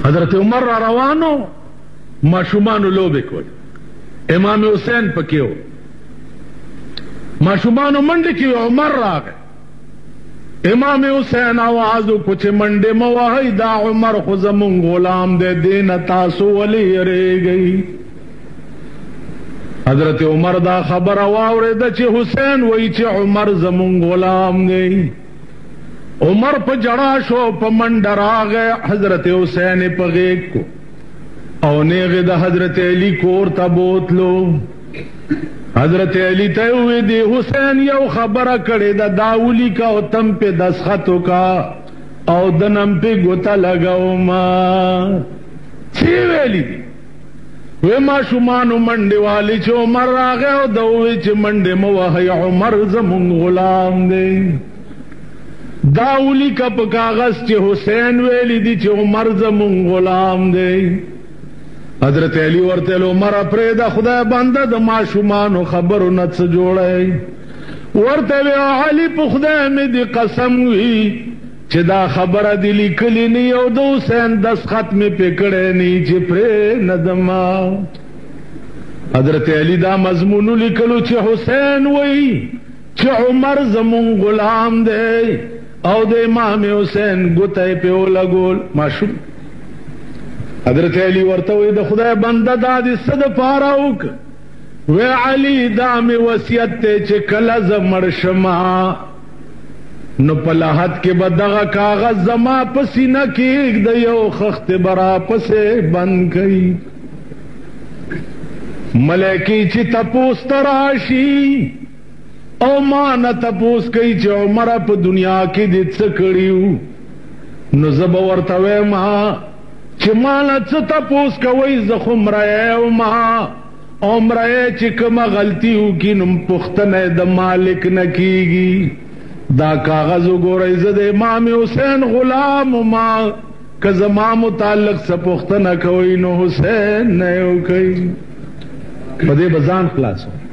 حضرت عمر را روانو ماشومانو لوبې کول امام حسین پکې و ماشومانو منډې کې عمر راغی امام حسین آواز وکړو چې منډې مه وهئ دا عمر خو زمونږ غلام دی دې نه تاسو ولې یریږئ حضرت عمر دا خبره واورېده چې حسین وایي چې عمر زمونږ غلام دی عمر په جړا شو په منډه راغی حضرت حسین په غېږ کو او نیغې د حضرت علی کور ته بوتلو حضرت علی ته وی دی حسین یو خبره کړې ده دا ولیکه او تم پې دستخط وکړه او دنم پې ګوته لګوما څه ویلي دي وی ماشومانو منډې والي چې عمر راغی او ده ووی چې منډې مه وهئ عمر زمونږ غلام دی دا ولیکه په کاغذ چې حسین ویلی دي چې عمر زمونږ غلام دی حضرت علی ورته ویل عمر پرېږده خدای بنده د ماشومانو خبرو نه څه جوړی ورته وی علي په خدای مې دې قسم وي چې دا خبره دې لیکلې نه او د حسین دستخط مې پې کړی نه چې پرېنهدمه حضرت علی دا مضمون لیکلو چې حسین وایي چې عمر زمون غلام دی او د امام حسین ګوته پې ولګول ماشوم حضرت علی ورته وایي د خدای بنده دا دې څه دپاره وکړه وی علی دا مې وصیت دی چې کله زه مړ شمه نو په لحد کې به دغه کاغذ زما په سینه کې د یو خښتې به راپسې بند کوي ملایکې چې تپوس ته راشي او ما نه تپوس کوي چې عمره په دنیا کې دې څه کړي نو زه به ورته وایم چې ما نه څه تپوس کوئ زه خو مړی یم او مړی چې کومه غلطي وکړي نو پوښتنه د مالک نه کېږي دا کاغذ وګورئ زه د امام حسین غلام ما که زما متعلق څه پوښتنه کوئ نو حسین نه یې وکئ په دې به ځان خلاصوم